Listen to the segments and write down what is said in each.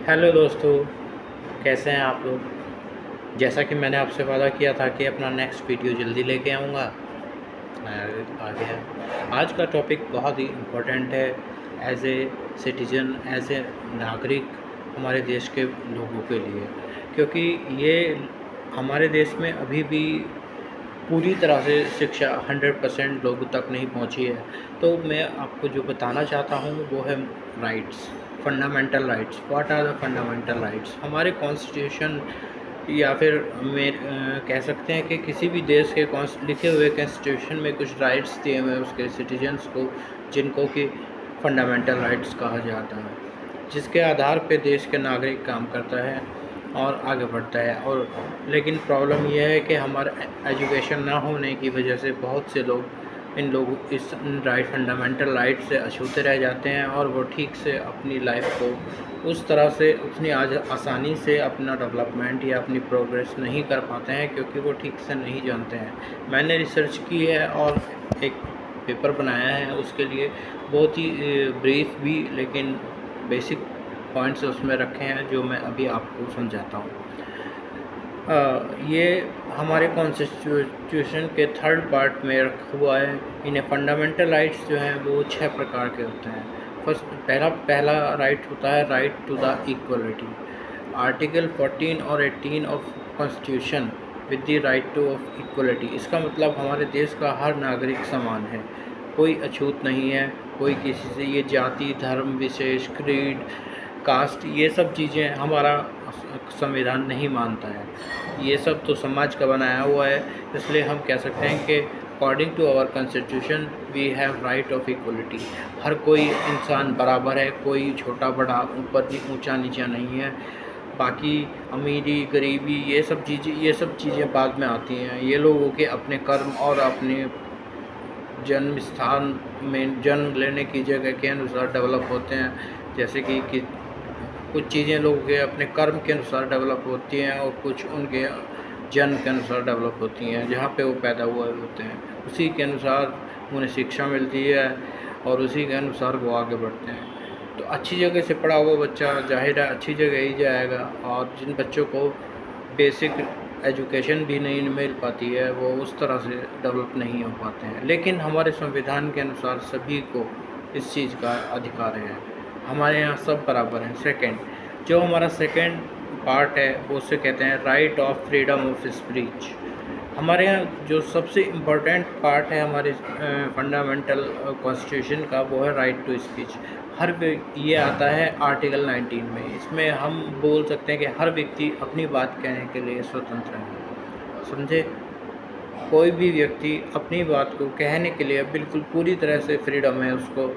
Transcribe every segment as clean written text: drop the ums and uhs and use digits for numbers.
Hello दोस्तों, कैसे हैं आप लोग। जैसा कि मैंने आपसे वादा किया था कि अपना नेक्स्ट वीडियो जल्दी लेके आऊँगा, मैं आ गया। आज का टॉपिक बहुत ही इम्पोर्टेंट है। As a citizen, as a नागरिक हमारे देश के लोगों के लिए, क्योंकि ये हमारे देश में अभी भी पूरी तरह से शिक्षा 100% लोगों तक नहीं पहुंची है। तो मैं आपको जो बताना चाहता हूं वो है rights, fundamental rights. What are the fundamental rights? हमारे कॉन्स्टिट्यूशन या फिर कह सकते हैं कि किसी भी देश के लिखे हुए कॉन्स्टिट्यूशन में कुछ राइट्स दिए हुए हैं उसके सिटीजन्स को, जिनको कि फंडामेंटल राइट्स कहा जाता है, जिसके आधार पे देश के नागरिक काम करता है और आगे बढ़ता है। और लेकिन प्रॉब्लम यह है कि हमारा एजुकेशन ना होने की वजह से बहुत से लोग इस फंडामेंटल राइट से अछूते रह जाते हैं और वो ठीक से अपनी लाइफ को उस तरह से उतनी आज आसानी से अपना डेवलपमेंट या अपनी प्रोग्रेस नहीं कर पाते हैं, क्योंकि वो ठीक से नहीं जानते हैं। मैंने रिसर्च की है और एक पेपर बनाया है उसके लिए, बहुत ही ब्रीफ भी लेकिन बेसिक पॉइंट्स उसमें रखे हैं जो मैं अभी आपको समझाता हूँ। ये हमारे कॉन्स्टिट्यूशन के थर्ड पार्ट में रखा हुआ है। इन्हें फंडामेंटल राइट्स जो हैं वो 6 प्रकार के होते हैं। पहला राइट होता है right to the equality. Article 14 और 18 of constitution with the right to of equality. इसका मतलब हमारे देश का हर नागरिक समान है, कोई अछूत नहीं है, कोई किसी से ये जाति, धर्म, विशेष, क्रीड, कास्ट, ये सब चीज़ें हमारा संविधान नहीं मानता है। ये सब तो समाज का बनाया हुआ है। इसलिए हम कह सकते हैं कि according to our constitution we have right of equality. हर कोई इंसान बराबर है, कोई छोटा बड़ा, ऊपर ऊंचा नीचा नहीं है। बाकी अमीरी गरीबी ये सब चीज़ें बाद में आती हैं। ये लोगों के अपने कर्म और अपने जन्म स्थान में जन्म लेने की जगह के अनुसार डेवलप होते हैं। जैसे कि कुछ चीज़ें लोगों के अपने कर्म के अनुसार डेवलप होती हैं और कुछ उनके जन्म के अनुसार डेवलप होती हैं। जहाँ पे वो पैदा हुए होते हैं उसी के अनुसार उन्हें शिक्षा मिलती है और उसी के अनुसार वो आगे बढ़ते हैं। तो अच्छी जगह से पढ़ा हुआ बच्चा ज़ाहिर है अच्छी जगह ही जाएगा, और जिन बच्चों को बेसिक एजुकेशन भी नहीं मिल पाती है वो उस तरह से डेवलप नहीं हो पाते हैं। लेकिन हमारे संविधान के अनुसार सभी को इस चीज़ का अधिकार है, हमारे यहाँ सब बराबर हैं। सेकंड, जो हमारा सेकंड पार्ट है वो उसे कहते हैं right of freedom of speech. हमारे यहाँ जो सबसे इम्पोर्टेंट पार्ट है हमारे फंडामेंटल कॉन्स्टिट्यूशन का वो है राइट टू स्पीच। ये आता है आर्टिकल 19 में। इसमें हम बोल सकते हैं कि हर व्यक्ति अपनी बात कहने के लिए स्वतंत्र है। समझे? कोई भी व्यक्ति अपनी बात को कहने के लिए बिल्कुल पूरी तरह से फ्रीडम है उसको।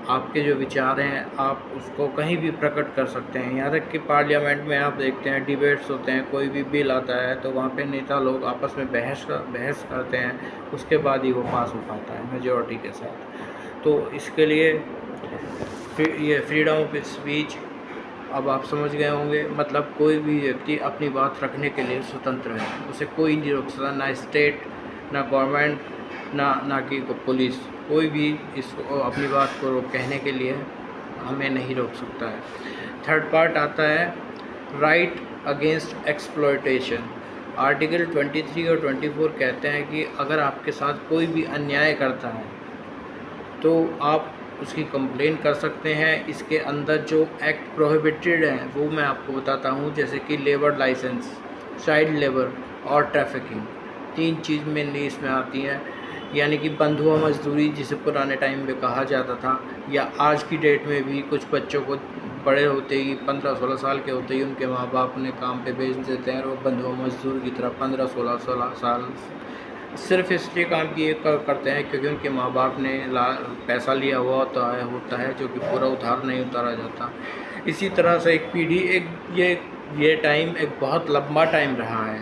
आपके जो विचार हैं आप उसको कहीं भी प्रकट कर सकते हैं। यहाँ तक कि पार्लियामेंट में आप देखते हैं डिबेट्स होते हैं, कोई भी बिल आता है तो वहाँ पे नेता लोग आपस में बहस करते हैं, उसके बाद ही वो पास हो पाता है मेजॉरिटी के साथ। तो इसके लिए ये फ्रीडम ऑफ स्पीच अब आप समझ गए होंगे। मतलब कोई भी व्यक्ति अपनी बात रखने के लिए स्वतंत्र है, उसे कोई नहीं रोक सकता, ना स्टेट, ना गवर्नमेंट, ना कि पुलिस। कोई भी इसको अपनी बात को कहने के लिए हमें नहीं रोक सकता है। थर्ड पार्ट आता है राइट अगेंस्ट एक्सप्लॉयटेशन। आर्टिकल 23 और 24 कहते हैं कि अगर आपके साथ कोई भी अन्याय करता है तो आप उसकी कंप्लेन कर सकते हैं। इसके अंदर जो एक्ट प्रोहिबिटेड हैं वो मैं आपको बताता हूँ, जैसे कि लेबर लाइसेंस, चाइल्ड लेबर और ट्रैफिकिंग। 3 चीज़ मेनली इसमें आती हैं। यानी कि बंधुआ मजदूरी जिसे पुराने टाइम में कहा जाता था, या आज की डेट में भी कुछ बच्चों को बड़े होते ही 15-16 साल के होते ही उनके माँ बाप ने काम पे भेज देते हैं और वो बंधुआ मजदूर की तरह 15-16 साल सिर्फ इसलिए काम किए करते हैं क्योंकि उनके माँ बाप ने पैसा लिया हुआ होता है जो कि पूरा उधार नहीं उतारा जाता। इसी तरह से एक पीढ़ी ये टाइम एक बहुत लंबा टाइम रहा है,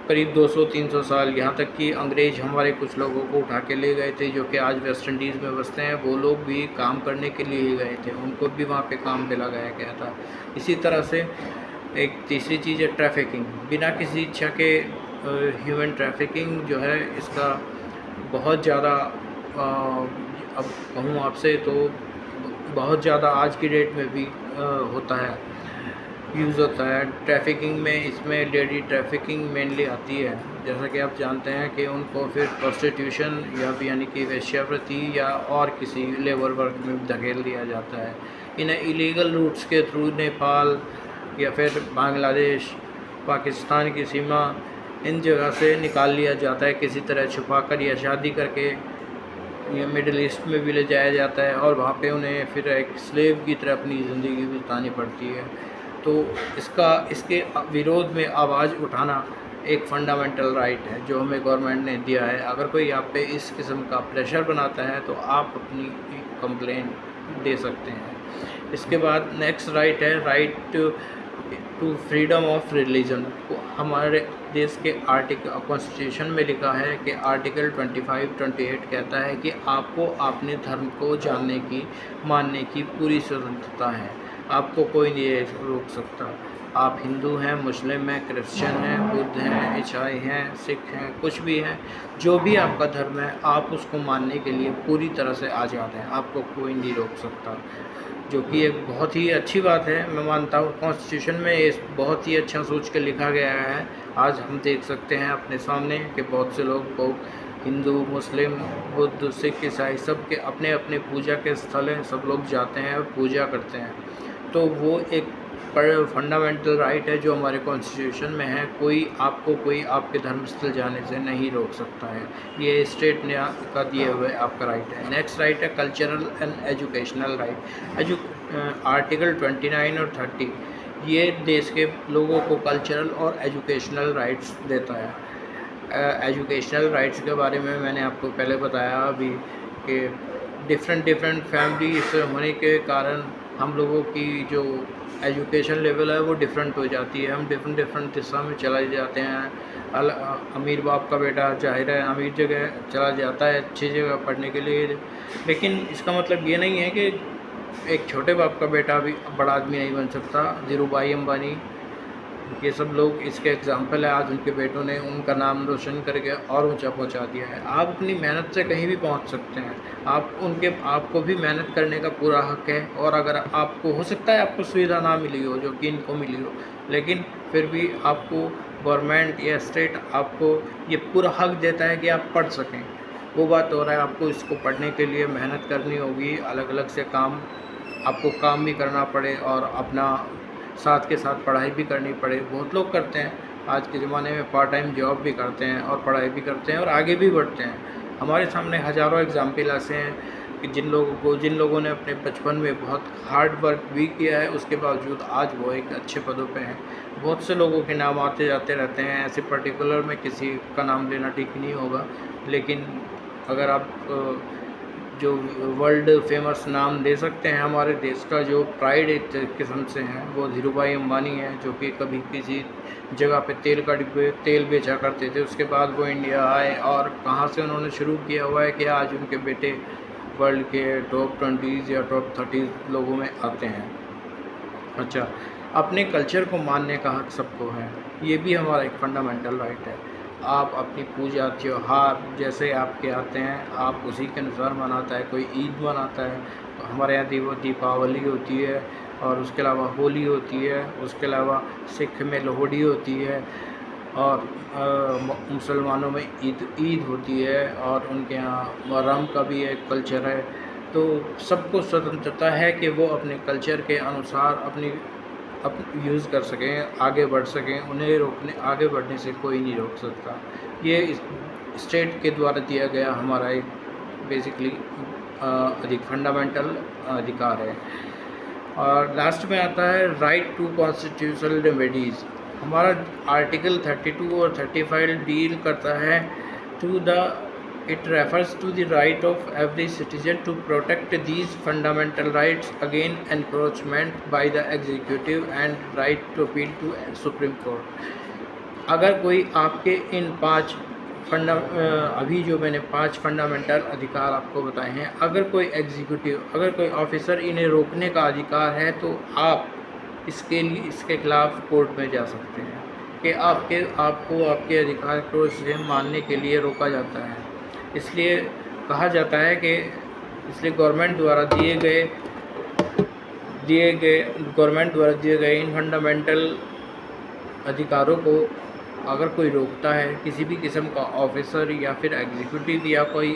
करीब 200-300 साल। यहाँ तक कि अंग्रेज़ हमारे कुछ लोगों को उठा के ले गए थे जो कि आज वेस्ट इंडीज़ में बसते हैं। वो लोग भी काम करने के लिए ही गए थे, उनको भी वहाँ पे काम पे लगाया गया था। इसी तरह से एक तीसरी चीज़ है ट्रैफिकिंग। बिना किसी इच्छा के ह्यूमन ट्रैफिकिंग जो है इसका बहुत ज़्यादा अब कहूँ आपसे तो बहुत ज़्यादा आज की डेट में भी होता है, यूज़ होता है। ट्रैफिकिंग में इसमें लेडी ट्रैफिकिंग मेनली आती है। जैसा कि आप जानते हैं कि उनको फिर प्रोस्टिट्यूशन या भी यानी कि वेश्यावृत्ति या और किसी लेबर वर्क में धकेल दिया जाता है। इन्हें इलीगल रूट्स के थ्रू नेपाल या फिर बांग्लादेश, पाकिस्तान की सीमा, इन जगह से निकाल लिया जाता है किसी तरह छुपाकर या शादी करके, या मिडिल ईस्ट में भी ले जाया जाता है और वहाँ पे उन्हें फिर एक स्लेव की तरह अपनी ज़िंदगी बितानी पड़ती है। तो इसके विरोध में आवाज़ उठाना एक फंडामेंटल राइट है जो हमें गवर्नमेंट ने दिया है। अगर कोई आप पे इस किस्म का प्रेशर बनाता है तो आप अपनी कंप्लेंट दे सकते हैं। इसके बाद नेक्स्ट राइट है right to freedom of religion. हमारे देश के आर्टिकल कॉन्स्टिट्यूशन में लिखा है कि आर्टिकल 25-28 कहता है कि आपको अपने धर्म को जानने की, मानने की पूरी स्वतंत्रता है। आपको कोई नहीं रोक सकता। आप हिंदू हैं, मुस्लिम हैं, क्रिश्चियन हैं, बुद्ध हैं, ईसाई हैं, सिख हैं, कुछ भी हैं, जो भी आपका धर्म है आप उसको मानने के लिए पूरी तरह से आज़ाद हैं। आपको कोई नहीं रोक सकता, जो कि एक बहुत ही अच्छी बात है। मैं मानता हूँ कॉन्स्टिट्यूशन में ये बहुत ही अच्छा सोच के लिखा गया है। आज हम देख सकते हैं अपने सामने कि बहुत से लोग को हिंदू, मुस्लिम, बुद्ध, सिख, ईसाई सब के अपने अपने पूजा के स्थल हैं, सब लोग जाते हैं और पूजा करते हैं। तो वो एक फंडामेंटल राइट है जो हमारे कॉन्स्टिट्यूशन में है। कोई आपके धर्म स्थल जाने से नहीं रोक सकता है। ये स्टेट ने का दिए हुए आपका राइट है। नेक्स्ट राइट है cultural and educational right. Article 29 और 30 ये देश के लोगों को कल्चरल और एजुकेशनल राइट्स देता है। एजुकेशनल राइट्स के बारे में मैंने आपको पहले बताया अभी कि डिफरेंट फैमिलीज होने के कारण हम लोगों की जो एजुकेशन लेवल है वो डिफरेंट हो जाती है। हम डिफरेंट दिशा में चले जाते हैं। अमीर बाप का बेटा जाहिर है अमीर जगह चला जाता है अच्छी जगह पढ़ने के लिए, लेकिन इसका मतलब ये नहीं है कि एक छोटे बाप का बेटा भी बड़ा आदमी नहीं बन सकता। धीरूभाई अंबानी, ये सब लोग इसके एग्जाम्पल है। आज उनके बेटों ने उनका नाम रोशन करके और ऊंचा पहुंचा दिया है। आप अपनी मेहनत से कहीं भी पहुंच सकते हैं। आपको भी मेहनत करने का पूरा हक है। और अगर आपको हो सकता है आपको सुविधा ना मिली हो जो कि इनको मिली हो, लेकिन फिर भी आपको गवर्नमेंट या स्टेट आपको ये पूरा हक देता है कि आप पढ़ सकें। वो बात हो रहा है आपको इसको पढ़ने के लिए मेहनत करनी होगी, अलग अलग से आपको काम भी करना पड़े और अपना साथ के साथ पढ़ाई भी करनी पड़े। बहुत लोग करते हैं आज के ज़माने में, पार्ट टाइम जॉब भी करते हैं और पढ़ाई भी करते हैं और आगे भी बढ़ते हैं। हमारे सामने हज़ारों एग्जाम्पल ऐसे हैं कि जिन लोगों ने अपने बचपन में बहुत हार्ड वर्क भी किया है, उसके बावजूद आज वो एक अच्छे पदों पे हैं। बहुत से लोगों के नाम आते जाते रहते हैं, ऐसे पर्टिकुलर में किसी का नाम लेना ठीक नहीं होगा, लेकिन अगर आप जो वर्ल्ड फेमस नाम दे सकते हैं हमारे देश का, जो प्राइड एक किस्म से हैं, वो धीरूभाई अंबानी हैं, जो कि कभी किसी जगह पे तेल बेचा करते थे। उसके बाद वो इंडिया आए और कहाँ से उन्होंने शुरू किया हुआ है कि आज उनके बेटे वर्ल्ड के टॉप 20 या टॉप 30 लोगों में आते हैं। अच्छा, अपने कल्चर को मानने का हक सबको है, ये भी हमारा एक फंडामेंटल राइट है। आप अपनी पूजा त्यौहार जैसे आपके आते हैं आप उसी के अनुसार मनाता है। कोई ईद मनाता है, तो हमारे यहाँ दीपावली होती है, और उसके अलावा होली होती है, उसके अलावा सिख में लोहड़ी होती है, और मुसलमानों में ईद होती है, और उनके यहाँ मुहर्रम का भी एक कल्चर है। तो सबको स्वतंत्रता है कि वो अपने कल्चर के अनुसार अपनी यूज़ कर सकें, आगे बढ़ सकें। उन्हें आगे बढ़ने से कोई नहीं रोक सकता। ये स्टेट के द्वारा दिया गया हमारा एक बेसिकली अधिक फंडामेंटल अधिकार है। और लास्ट में आता है राइट टू कॉन्स्टिट्यूशनल रेमेडीज़। हमारा आर्टिकल 32 और 35 डील करता है It refers to the right of every citizen to protect these fundamental rights against encroachment by the executive and right to appeal to Supreme Court। अगर कोई आपके इन अभी जो मैंने 5 फंडामेंटल अधिकार आपको बताए हैं, अगर कोई ऑफिसर इन्हें रोकने का अधिकार है, तो आप इसके खिलाफ कोर्ट में जा सकते हैं कि आपको आपके अधिकार को इसे मानने के लिए रोका जाता है। इसलिए कहा जाता है कि गवर्नमेंट द्वारा दिए गए दिए गए गवर्नमेंट द्वारा दिए गए इन फंडामेंटल अधिकारों को अगर कोई रोकता है, किसी भी किस्म का ऑफिसर या फिर एग्जीक्यूटिव या कोई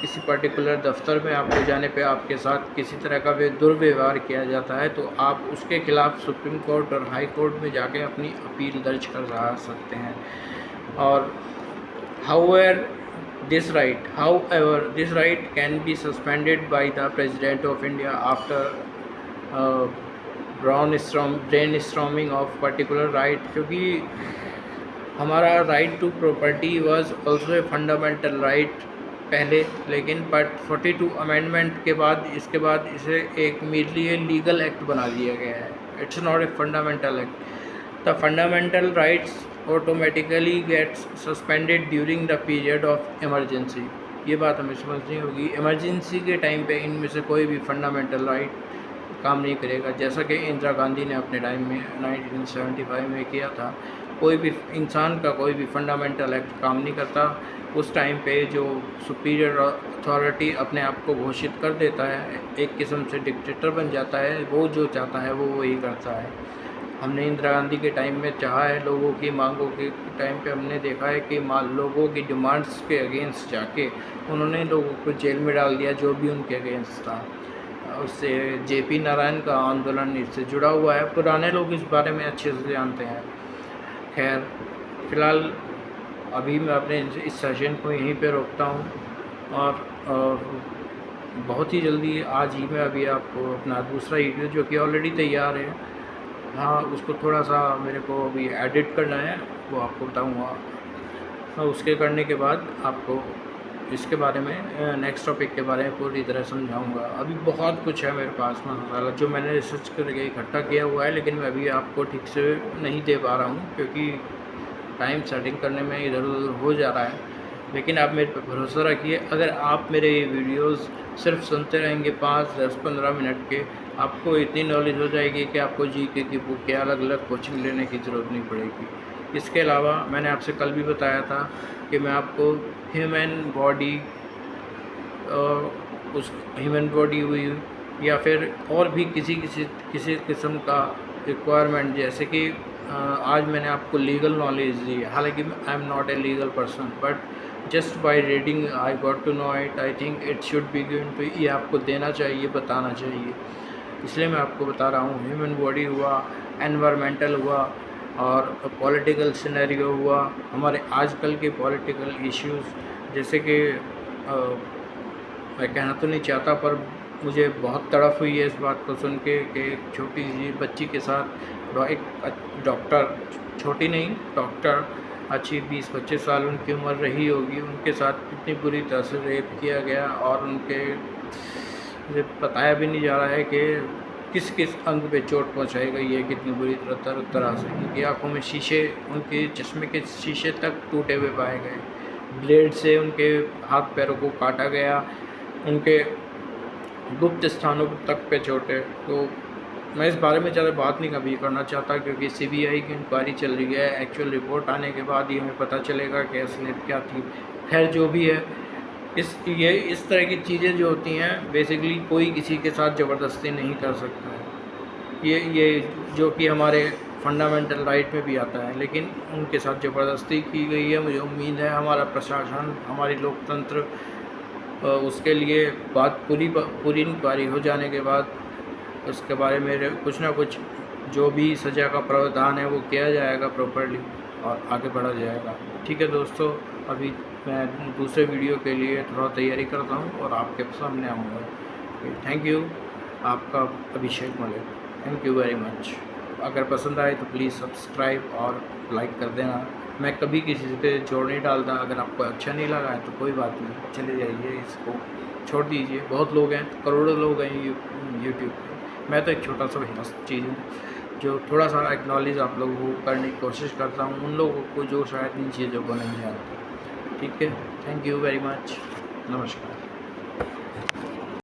किसी पर्टिकुलर दफ्तर में आपको जाने पे आपके साथ किसी तरह का दुर्व्यवहार किया जाता है, तो आप उसके खिलाफ सुप्रीम कोर्ट और हाई कोर्ट में जाके अपनी अपील दर्ज करा सकते हैं। और however this right can be suspended by the President of India after brainstorming of particular right, क्योंकि हमारा right to property was also a fundamental right पहले, लेकिन बट 42 अमेंडमेंट के बाद इसके बाद इसे एक मेनली लीगल एक्ट बना दिया गया है। It's not a fundamental act. The fundamental rights automatically gets suspended during the period of emergency. ये बात हमें समझनी होगी। इमरजेंसी के टाइम पे इनमें से कोई भी फंडामेंटल राइट काम नहीं करेगा, जैसा कि इंदिरा गांधी ने अपने टाइम में 1975 में किया था। कोई भी इंसान का कोई भी फंडामेंटल एक्ट काम नहीं करता। उस टाइम पे जो सुपीरियर अथॉरिटी अपने आप को घोषित कर देता है, एक किस्म से डिक्टेटर बन जाता है, वो जो चाहता है वो वही करता है। हमने इंदिरा गांधी के टाइम में चाहा है, लोगों की मांगों के टाइम पे हमने देखा है कि लोगों की डिमांड्स के अगेंस्ट जाके उन्होंने लोगों को जेल में डाल दिया, जो भी उनके अगेंस्ट था। उससे JP नारायण का आंदोलन इससे जुड़ा हुआ है। पुराने लोग इस बारे में अच्छे से जानते हैं। खैर, फ़िलहाल अभी मैं अपने इस सेशन को यहीं पे रोकता हूँ और बहुत ही जल्दी आज ही मैं अभी आपको अपना दूसरा वीडियो जो कि ऑलरेडी तैयार है, हाँ, उसको थोड़ा सा मेरे को अभी एडिट करना है, वो आपको बताऊँगा। उसके करने के बाद आपको इसके बारे में नेक्स्ट टॉपिक के बारे में पूरी तरह समझाऊंगा। अभी बहुत कुछ है मेरे पास मसाला जो मैंने रिसर्च करके इकट्ठा किया हुआ है, लेकिन मैं अभी आपको ठीक से नहीं दे पा रहा हूँ क्योंकि टाइम सेटिंग करने में इधर उधर हो जा रहा है। लेकिन आप मेरे पर भरोसा रखिए, अगर आप मेरे ये वीडियोस सिर्फ सुनते रहेंगे 5, 10, 15 मिनट के, आपको इतनी नॉलेज हो जाएगी कि आपको GK की बुक के अलग अलग कोचिंग लेने की ज़रूरत नहीं पड़ेगी। इसके अलावा मैंने आपसे कल भी बताया था कि मैं आपको ह्यूमन बॉडी, उस ह्यूमन बॉडी हुई या फिर और भी किसी किस्म का रिक्वायरमेंट, जैसे कि आज मैंने आपको लीगल नॉलेज दी है। हालांकि I am not a legal person, but just by reading I got to know it. I think it should be given to, ये आपको देना चाहिए, बताना चाहिए, इसलिए मैं आपको बता रहा हूँ। ह्यूमन बॉडी हुआ, एनवायरमेंटल हुआ और पॉलिटिकल सिनेरियो हुआ, हमारे आजकल के पॉलिटिकल इश्यूज़, जैसे कि मैं कहना तो नहीं चाहता पर मुझे बहुत तड़फ हुई है इस बात को सुन के कि एक छोटी सी बच्ची के साथ एक डॉक्टर, छोटी नहीं डॉक्टर, अच्छी 20-25 साल उनकी उम्र रही होगी, उनके साथ इतनी बुरी तरह से रेप किया गया और उनके मुझे बताया भी नहीं जा रहा है कि किस किस अंग पे चोट पहुंचाई गई है, कितनी बुरी तरह से। उनकी आँखों में शीशे, उनके चश्मे के शीशे तक टूटे हुए पाए गए, ब्लेड से उनके हाथ पैरों को काटा गया, उनके गुप्त स्थानों तक पे चोटें। तो मैं इस बारे में ज़्यादा बात नहीं कभी करना चाहता क्योंकि CBI की इंक्वायरी चल रही है। एक्चुअल रिपोर्ट आने के बाद ही हमें पता चलेगा कि असलियत क्या थी। खैर, जो भी है, इस तरह की चीज़ें जो होती हैं बेसिकली कोई किसी के साथ ज़बरदस्ती नहीं कर सकता है। ये जो कि हमारे फंडामेंटल राइट में भी आता है, लेकिन उनके साथ ज़बरदस्ती की गई है। मुझे उम्मीद है हमारा प्रशासन, हमारी लोकतंत्र उसके लिए पूरी इंक्वायरी हो जाने के बाद उसके बारे में कुछ ना कुछ जो भी सज़ा का प्रावधान है वो किया जाएगा प्रॉपर्ली और आगे बढ़ा जाएगा। ठीक है दोस्तों, अभी मैं दूसरे वीडियो के लिए थोड़ा तैयारी करता हूँ और आपके सामने आऊँगा। थैंक यू, आपका Abhishek Malik. Thank you very much. अगर पसंद आए तो प्लीज़ सब्सक्राइब और लाइक कर देना। मैं कभी किसी पे जोड़ नहीं डालता। अगर आपको अच्छा नहीं लगा है तो कोई बात नहीं, चले जाइए, इसको छोड़ दीजिए। बहुत लोग हैं, करोड़ों लोग हैं यूट्यूब पे। मैं तो एक छोटा सा चीज़ हूँ जो थोड़ा सा एक्नॉलेज आप लोगों को करने की कोशिश करता हूँ, उन लोगों को जो शायद इन चीज़ों को नहीं जानते। ठीक है, थैंक यू वेरी मच, नमस्कार।